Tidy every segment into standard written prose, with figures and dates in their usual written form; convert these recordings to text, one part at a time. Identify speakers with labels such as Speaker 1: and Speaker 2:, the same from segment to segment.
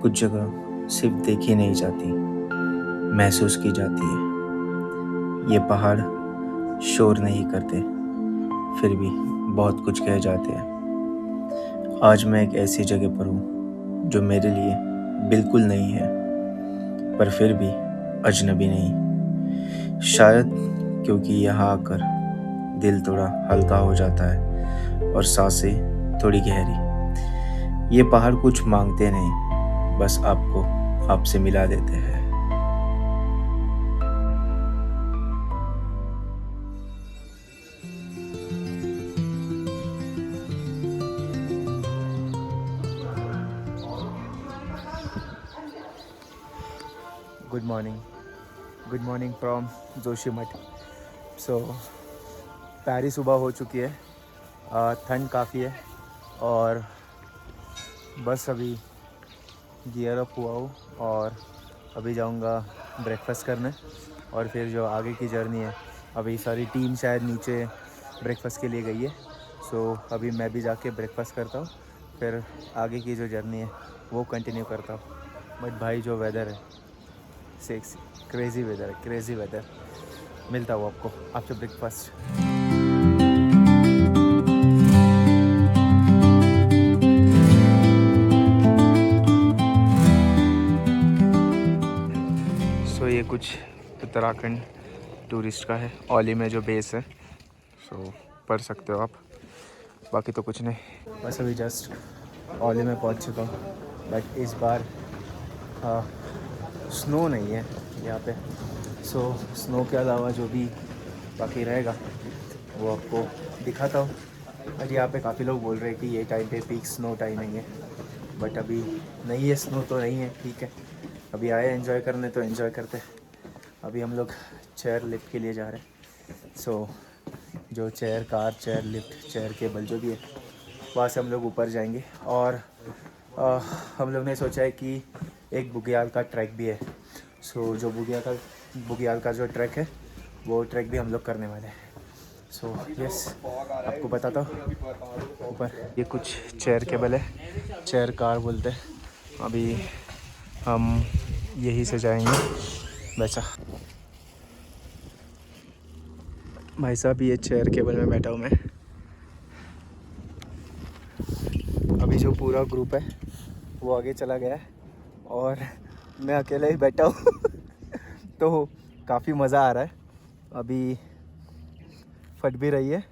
Speaker 1: कुछ जगह सिर्फ देखी नहीं जाती, महसूस की जाती है। ये पहाड़ शोर नहीं करते, फिर भी बहुत कुछ कह जाते हैं। आज मैं एक ऐसी जगह पर हूँ जो मेरे लिए बिल्कुल नहीं है, पर फिर भी अजनबी नहीं। शायद क्योंकि यहाँ आकर दिल थोड़ा हल्का हो जाता है और सांसें थोड़ी गहरी। ये पहाड़ कुछ मांगते नहीं, बस आपको आपसे मिला देते हैं। Good morning from Joshimath. So प्यारी सुबह हो चुकी है, ठंड काफ़ी है और बस अभी गियर अप हुआ हूँ और अभी जाऊँगा ब्रेकफास्ट करने। और फिर जो आगे की जर्नी है, अभी सारी टीम शायद नीचे ब्रेकफास्ट के लिए गई है। सो अभी मैं भी जाके ब्रेकफास्ट करता हूँ, फिर आगे की जो जर्नी है वो कंटिन्यू करता हूँ। बट भाई जो वेदर है, सेक्स क्रेज़ी वेदर है, क्रेज़ी वेदर। मिलता हूँ आपको आफ्टर ब्रेकफास्ट। सो ये कुछ उत्तराखंड टूरिस्ट का है, औली में जो बेस है। सो पढ़ सकते हो आप, बाकी तो कुछ नहीं। बस अभी जस्ट औली में पहुंच चुका हूँ, बट इस बार स्नो नहीं है यहाँ पे। सो स्नो के अलावा जो भी बाकी रहेगा वो आपको दिखाता हूँ। बट यहाँ पे काफ़ी लोग बोल रहे हैं कि ये टाइम पे पीक स्नो टाइम नहीं है, बट अभी नहीं है, स्नो तो नहीं है, ठीक है। अभी आए एंजॉय करने तो एंजॉय करते हैं। अभी हम लोग चेयर लिफ्ट के लिए जा रहे हैं। सो जो chair car, chair lift, chair cable जो भी है, वहाँ से हम लोग ऊपर जाएंगे। और हम लोग ने सोचा है कि एक बुग्याल का ट्रैक भी है। सो जो बुग्याल का जो ट्रैक है, वो ट्रैक भी हम लोग करने वाले हैं। सो यस, आपको बताता हूँ ऊपर। ये कुछ चेयर केबल है, चेयर कार बोलते हैं। अभी हम यहीं से जाएंगे वैसा। भाई साहब, ये चेयर केबल में बैठा हूँ मैं। अभी जो पूरा ग्रुप है वो आगे चला गया है और मैं अकेले ही बैठा हूँ तो काफ़ी मज़ा आ रहा है। अभी फट भी रही है,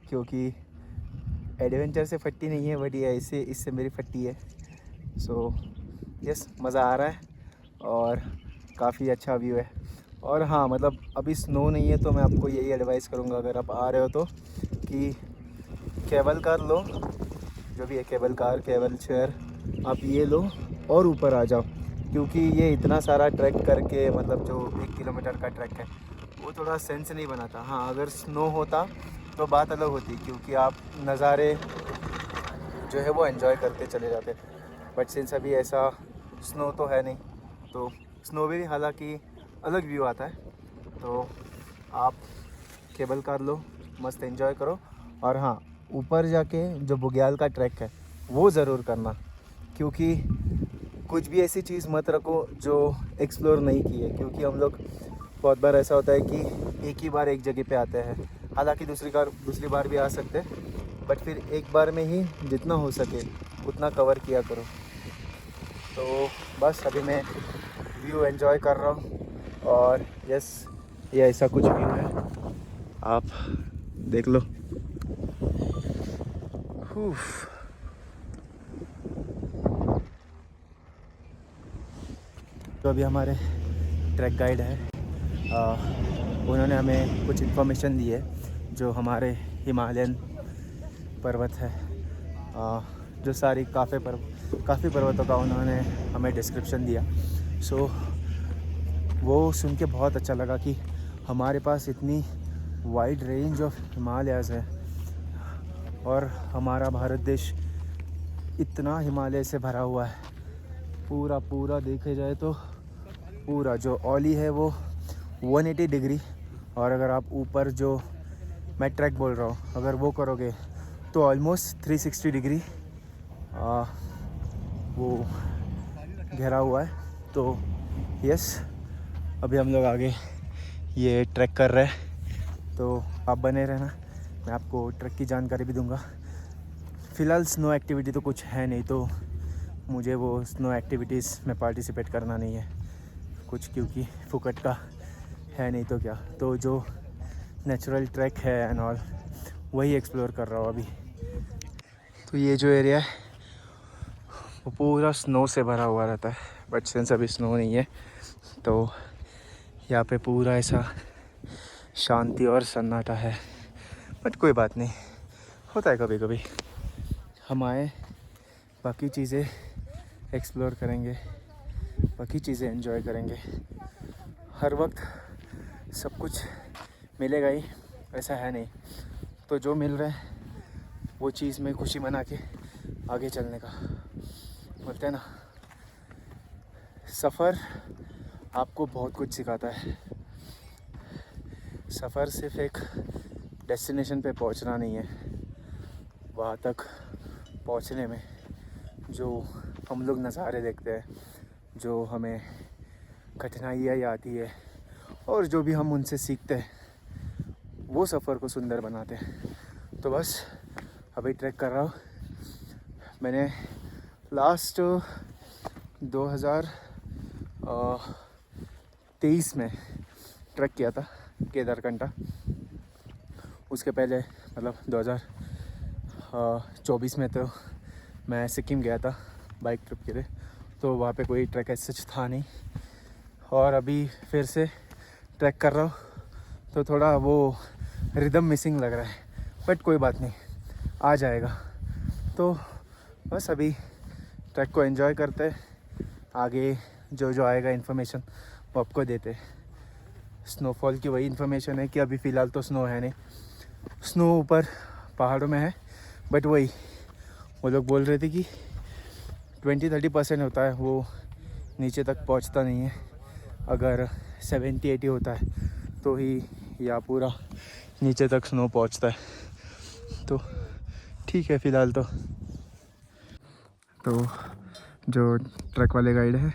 Speaker 1: क्योंकि एडवेंचर से फटती नहीं है, बट ये ऐसे इससे मेरी फटी है। सो यस, मज़ा आ रहा है और काफ़ी अच्छा व्यू है। और हाँ, मतलब अभी स्नो नहीं है, तो मैं आपको यही एडवाइस करूँगा, अगर आप आ रहे हो तो, कि केबल कार लो, जो भी है केबल कार, केबल चेयर, आप ये लो और ऊपर आ जाओ। क्योंकि ये इतना सारा ट्रैक करके, मतलब जो 1 किलोमीटर का ट्रैक है, वो थोड़ा सेंस नहीं बनाता। हाँ, अगर स्नो होता तो बात अलग होती, क्योंकि आप नज़ारे जो है वो एंजॉय करते चले जाते। बट सिंस अभी ऐसा स्नो तो है नहीं, तो स्नो भी हालांकि अलग व्यू आता है। तो आप केबल कार लो, मस्त एंजॉय करो। और हाँ, ऊपर जाके जो बुग्याल का ट्रैक है वो ज़रूर करना, क्योंकि कुछ भी ऐसी चीज़ मत रखो जो एक्सप्लोर नहीं की है। क्योंकि हम लोग बहुत बार ऐसा होता है कि एक ही बार एक जगह पे आते हैं, हालांकि दूसरी बार भी आ सकते हैं, बट फिर एक बार में ही जितना हो सके उतना कवर किया करो। तो बस अभी मैं व्यू एंजॉय कर रहा हूँ और यस, ये ऐसा कुछ व्यू है, आप देख लो। तो अभी हमारे ट्रैक गाइड है, उन्होंने हमें कुछ इन्फॉर्मेशन दी है जो हमारे हिमालयन पर्वत है, जो सारी काफ़ी पर्वतों का उन्होंने हमें डिस्क्रिप्शन दिया। सो वो सुन के बहुत अच्छा लगा कि हमारे पास इतनी वाइड रेंज ऑफ हिमालयाज़ है और हमारा भारत देश इतना हिमालय से भरा हुआ है। पूरा देखे जाए तो पूरा जो औली है वो 180 डिग्री, और अगर आप ऊपर जो मैं ट्रैक बोल रहा हूँ अगर वो करोगे तो ऑलमोस्ट 360 डिग्री वो घेरा हुआ है। तो यस, अभी हम लोग आगे ये ट्रैक कर रहे हैं, तो आप बने रहना, मैं आपको ट्रैक की जानकारी भी दूंगा। फ़िलहाल स्नो एक्टिविटी तो कुछ है नहीं, तो मुझे वो स्नो एक्टिविटीज़ में पार्टिसिपेट करना नहीं है कुछ, क्योंकि फुकट का है नहीं तो क्या। तो जो नेचुरल ट्रैक है एंड ऑल वही एक्सप्लोर कर रहा हूँ अभी। तो ये जो एरिया है वो पूरा स्नो से भरा हुआ रहता है, बट सिंस अभी स्नो नहीं है तो यहाँ पे पूरा ऐसा शांति और सन्नाटा है। बट कोई बात नहीं, होता है कभी कभी। हम आए, बाकी चीज़ें एक्सप्लोर करेंगे, बाकी चीज़ें एंजॉय करेंगे। हर वक्त सब कुछ मिलेगा ही ऐसा है नहीं, तो जो मिल रहा है वो चीज़ में खुशी मना के आगे चलने का। बोलते हैं ना, सफ़र आपको बहुत कुछ सिखाता है। सफ़र सिर्फ एक डेस्टिनेशन पे पहुंचना नहीं है, वहाँ तक पहुंचने में जो हम लोग नज़ारे देखते हैं, जो हमें कठिनाइयाँ आती है और जो भी हम उनसे सीखते हैं, वो सफ़र को सुंदर बनाते हैं। तो बस अभी ट्रैक कर रहा हूँ। मैंने लास्ट 2023 में ट्रैक किया था केदारकंठा। उसके पहले मतलब 2024 में तो मैं सिक्किम गया था बाइक ट्रिप के लिए, तो वहाँ पे कोई ट्रैक ऐसा सच था नहीं। और अभी फिर से ट्रैक कर रहा हूँ, तो थोड़ा वो रिदम मिसिंग लग रहा है, बट कोई बात नहीं, आ जाएगा। तो बस अभी ट्रैक को एंजॉय करते, आगे जो जो आएगा इन्फॉर्मेशन वो आपको देते। स्नोफॉल की वही इन्फॉर्मेशन है कि अभी फ़िलहाल तो स्नो है नहीं, स्नो ऊपर पहाड़ों में है, बट वही वो लोग बोल रहे थे कि 20-30% होता है, वो नीचे तक पहुंचता नहीं है। अगर 70-80 होता है तो ही या पूरा नीचे तक स्नो पहुंचता है। तो ठीक है फ़िलहाल तो जो ट्रक वाले गाइड है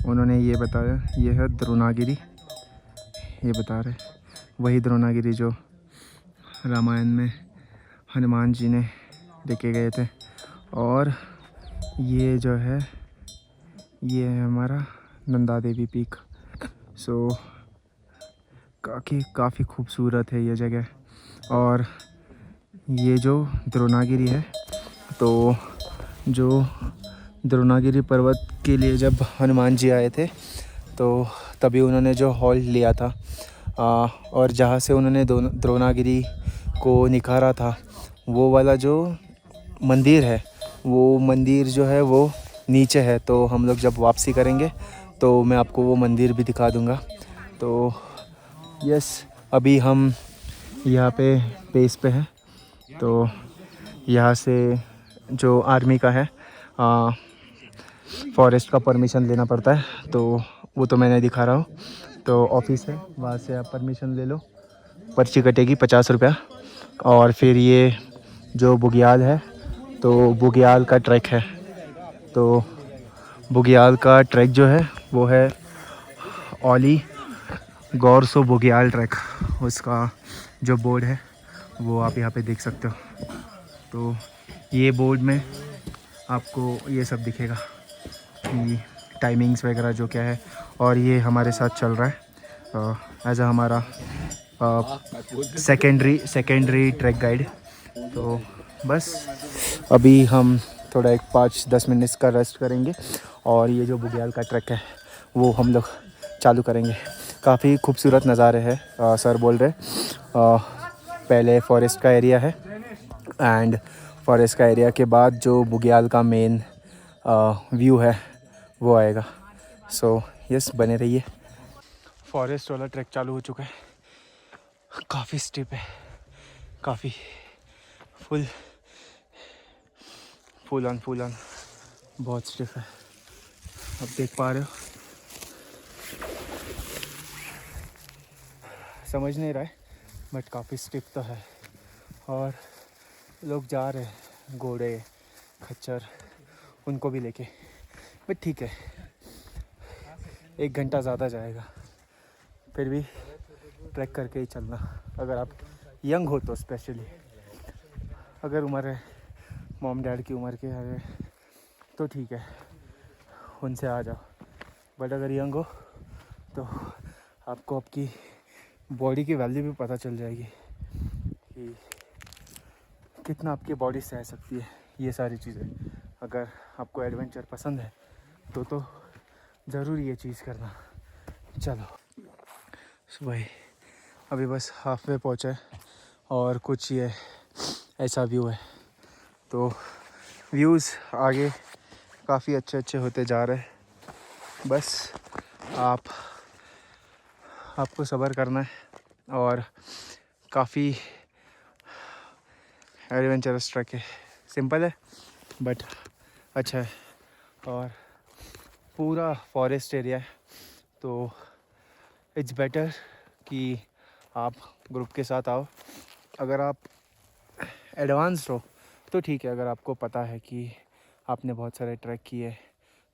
Speaker 1: उन्होंने ये बताया, ये है द्रोणागिरी, ये बता रहे वही द्रोणागिरी जो रामायण में हनुमान जी ने लेके गए थे। और ये जो है ये है हमारा नंदा देवी पीक। सो काफ़ी खूबसूरत है ये जगह। और ये जो द्रोणागिरी है, तो जो द्रोणागिरी पर्वत के लिए जब हनुमान जी आए थे तो तभी उन्होंने जो हॉल्ट लिया था, और जहाँ से उन्होंने द्रोणागिरी को निखारा था, वो वाला जो मंदिर है, वो मंदिर जो है वो नीचे है। तो हम लोग जब वापसी करेंगे तो मैं आपको वो मंदिर भी दिखा दूँगा। तो यस, अभी हम यहाँ पे बेस पे हैं, तो यहाँ से जो आर्मी का है फॉरेस्ट का परमिशन लेना पड़ता है, तो वो तो मैंने दिखा रहा हूँ। तो ऑफिस है, वहाँ से आप परमिशन ले लो, पर्ची कटेगी 50 रुपया। और फिर ये जो बुग्याल है, तो बुग्याल का ट्रैक है। तो बुग्याल का ट्रैक जो है वो है ओली गौरसो बुग्याल ट्रैक, उसका जो बोर्ड है वो आप यहाँ पे देख सकते हो। तो ये बोर्ड में आपको ये सब दिखेगा कि टाइमिंग्स वगैरह जो क्या है। और ये हमारे साथ चल रहा है एज अ हमारा सेकेंडरी ट्रैक गाइड। तो बस अभी हम थोड़ा एक 5-10 मिनट का रेस्ट करेंगे और ये जो बुग्याल का ट्रैक है वो हम लोग चालू करेंगे। काफ़ी खूबसूरत नज़ारे हैं, सर बोल रहे। पहले फॉरेस्ट का एरिया है एंड फॉरेस्ट का एरिया के बाद जो बुग्याल का मेन व्यू है वो आएगा। सो यस, बने रहिए। फॉरेस्ट वाला ट्रैक चालू हो चुका है, काफ़ी स्टिप है, काफ़ी फुल ऑन बहुत स्टिफ है, अब देख पा रहे हो। समझ नहीं रहा है बट काफ़ी स्टिफ तो है। और लोग जा रहे हैं, घोड़े खच्चर उनको भी लेके, बट ठीक है, 1 घंटा ज़्यादा जाएगा, फिर भी ट्रैक करके ही चलना। अगर आप यंग हो तो स्पेशली, अगर उम्र है मॉम डैड की उम्र के है तो ठीक है, उनसे आ जाओ। बट अगर यंग हो तो आपको आपकी बॉडी की वैल्यू भी पता चल जाएगी कि कितना आपकी बॉडी सह सकती है ये सारी चीज़ें। अगर आपको एडवेंचर पसंद है तो ज़रूर ये चीज़ करना। चलो सुबह अभी बस हाफ वे पहुँचा है और कुछ ये ऐसा व्यू है। तो व्यूज़ आगे काफ़ी अच्छे अच्छे होते जा रहे हैं, बस आपको सब्र करना है। और काफ़ी एडवेंचरस ट्रैक है, सिंपल है बट अच्छा है और पूरा फॉरेस्ट एरिया है। तो इट्स बेटर कि आप ग्रुप के साथ आओ। अगर आप एडवांस्ड हो तो ठीक है, अगर आपको पता है कि आपने बहुत सारे ट्रैक किए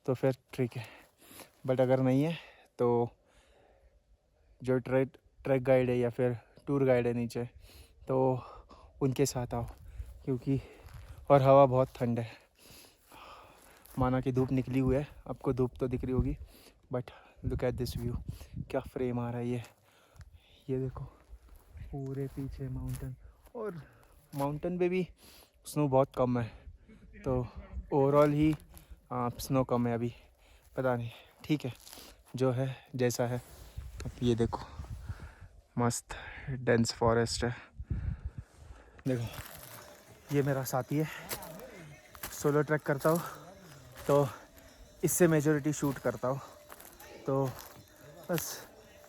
Speaker 1: तो फिर ठीक है। बट अगर नहीं है तो जो ट्रैक गाइड है या फिर टूर गाइड है नीचे, तो उनके साथ आओ, क्योंकि और हवा बहुत ठंड है। माना कि धूप निकली हुई है, आपको धूप तो दिख रही होगी, but look at this view, क्या फ्रेम आ रहा है ये देखो, पूरे पीछे माउंटेन, और माउंटेन पे भी स्नो बहुत कम है। तो ओवरऑल ही स्नो कम है अभी, पता नहीं, ठीक है जो है जैसा है। अब ये देखो मस्त डेंस फॉरेस्ट है। देखो ये मेरा साथी है, सोलो ट्रैक करता हूँ तो इससे मेजॉरिटी शूट करता हूँ। तो बस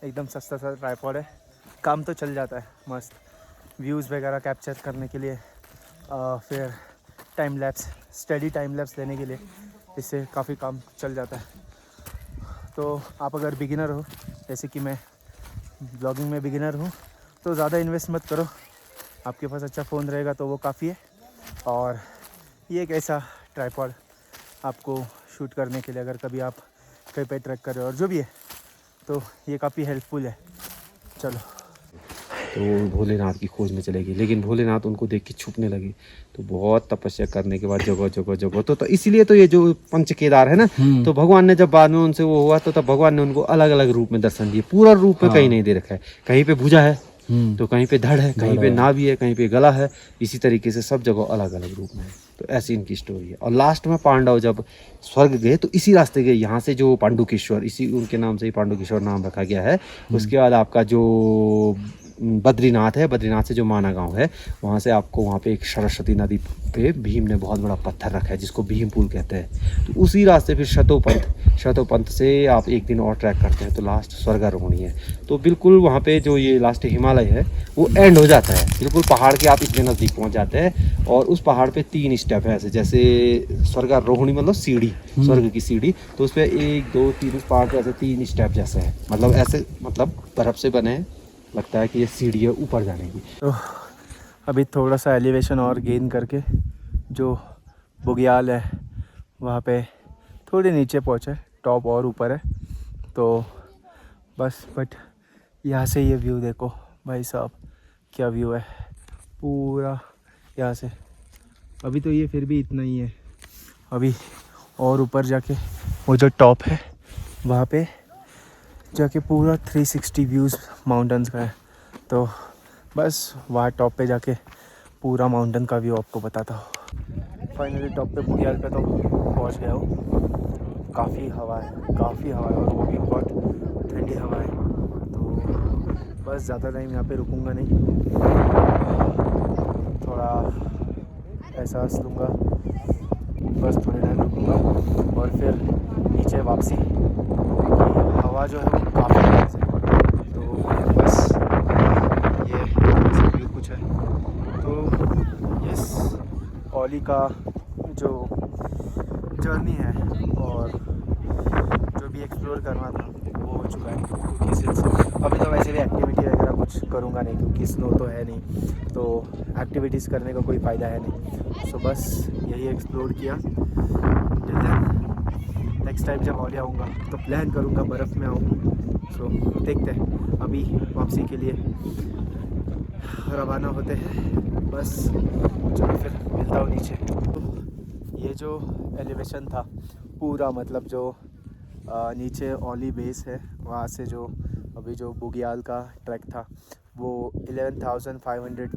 Speaker 1: एकदम सस्ता सा ट्राइपॉड है, काम तो चल जाता है मस्त, व्यूज़ वगैरह कैप्चर करने के लिए, फिर time lapse, study time lapse लेने के लिए इससे काफ़ी काम चल जाता है। तो आप अगर बिगिनर हो, जैसे कि मैं ब्लॉगिंग में बिगिनर हूँ, तो ज़्यादा इन्वेस्ट मत करो, आपके पास अच्छा फ़ोन रहेगा तो वो काफ़ी है। और ये एक ऐसा ट्राइपॉड आपको शूट करने के लिए, अगर कभी आप कहीं पे ट्रैक कर रहे हो और जो भी है, तो ये काफ़ी हेल्पफुल है। चलो,
Speaker 2: तो वो भोलेनाथ की खोज में चले गए, लेकिन भोलेनाथ उनको देख के छुपने लगे। तो बहुत तपस्या करने के बाद जगह तो इसीलिए तो ये जो पंच केदार है ना, तो भगवान ने जब बाद में उनसे वो हुआ तो तब भगवान ने उनको अलग अलग रूप में दर्शन दिए। पूरा रूप में कहीं नहीं दे रखा है, कहीं पे भुजा है तो कहीं पे धड़ है, कहीं पे नाभि है, कहीं पे गला है, इसी तरीके से सब जगह अलग अलग रूप में है। तो ऐसी इनकी स्टोरी है। और लास्ट में पांडव जब स्वर्ग गए तो इसी रास्ते गए, यहाँ से जो पांडुकेश्वर, इसी उनके नाम से ही पांडुकेश्वर नाम रखा गया है। उसके बाद आपका जो बद्रीनाथ है, बद्रीनाथ से जो माना गांव है, वहाँ से आपको वहाँ पे एक सरस्वती नदी पे भीम ने बहुत बड़ा पत्थर रखा है जिसको भीम पुल कहते हैं। तो उसी रास्ते फिर शतोपंथ से आप एक दिन और ट्रैक करते हैं तो लास्ट स्वर्गारोहणी है। तो बिल्कुल वहाँ पे जो ये लास्ट हिमालय है वो एंड हो जाता है, बिल्कुल पहाड़ के आप इतने नज़दीक पहुँच जाते हैं। और उस पहाड़ पे 3 स्टेप है ऐसे, जैसे स्वर्गारोहणी मतलब सीढ़ी, स्वर्ग की सीढ़ी, तो उस पर 1 2 3 उस पहाड़ पे ऐसे 3 स्टेप जैसे है, मतलब ऐसे, मतलब बर्फ़ से बने हैं, लगता है कि ये सीढ़ी है ऊपर जाने की।
Speaker 1: तो अभी थोड़ा सा एलिवेशन और गेन करके जो बुग्याल है वहाँ पे थोड़े नीचे पहुँचे, टॉप और ऊपर है। तो बस, बट यहाँ से ये व्यू देखो भाई साहब, क्या व्यू है पूरा यहाँ से। अभी तो ये फिर भी इतना ही है, अभी और ऊपर जाके वो जो टॉप है वहाँ पे जाके पूरा 360 व्यूज़ माउंटेन्स का है। तो बस वहाँ टॉप पे जाके पूरा माउंटेन का व्यू आपको बताता हूँ। फाइनली टॉप पे बुग्याल पे तो पहुँच गया हूँ। काफ़ी हवा है और वो भी बहुत ठंडी हवा है। तो बस ज़्यादा टाइम यहाँ पे रुकूंगा नहीं, थोड़ा एहसास लूँगा, बस थोड़ी टाइम रुकूंगा और फिर नीचे वापसी। हवा जो है वो काफ़ी तेज़ है, तो बस ये व्यू कुछ है। तो यस, ओली का जो जर्नी है और जो भी एक्सप्लोर करना था वो हो चुका है। क्योंकि सिर्फ अभी तो वैसे भी एक्टिविटी वगैरह कुछ करूँगा नहीं, क्योंकि स्नो तो है नहीं, तो एक्टिविटीज़ करने का कोई फ़ायदा है नहीं। सो बस यही एक्सप्लोर किया। टिल देन नेक्स्ट टाइम जब ओली आऊँगा तो प्लान करूँगा बर्फ़ में आऊँ। सो देखते हैं, अभी वापसी के लिए रवाना होते हैं बस। चलो फिर मिलता हूँ नीचे। ये जो एलिवेशन था पूरा, मतलब जो नीचे ओली बेस है वहाँ से जो अभी जो बुग्याल का ट्रैक था वो 11,500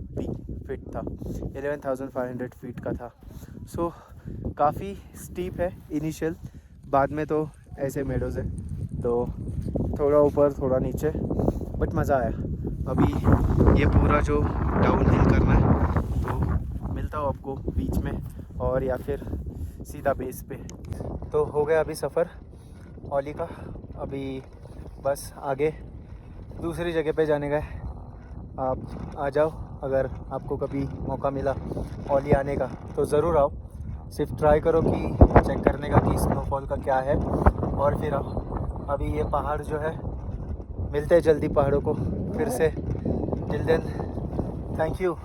Speaker 1: फीट था, 11,500 फीट का था। सो काफ़ी स्टीप है इनिशियल, बाद में तो ऐसे मेडोज़ है, तो थोड़ा ऊपर थोड़ा नीचे, बट मज़ा आया। अभी ये पूरा जो डाउन हिल करना है तो मिलता हूँ आपको बीच में, और या फिर सीधा बेस पे। तो हो गया अभी सफ़र ओली का, अभी बस आगे दूसरी जगह पे जाने का है। आप आ जाओ, अगर आपको कभी मौका मिला ओली आने का तो ज़रूर आओ। सिर्फ ट्राई करो कि चेक करने का कि स्नोफॉल का क्या है, और फिर आओ। अभी ये पहाड़ जो है, मिलते हैं जल्दी पहाड़ों को फिर से। Till then thank you.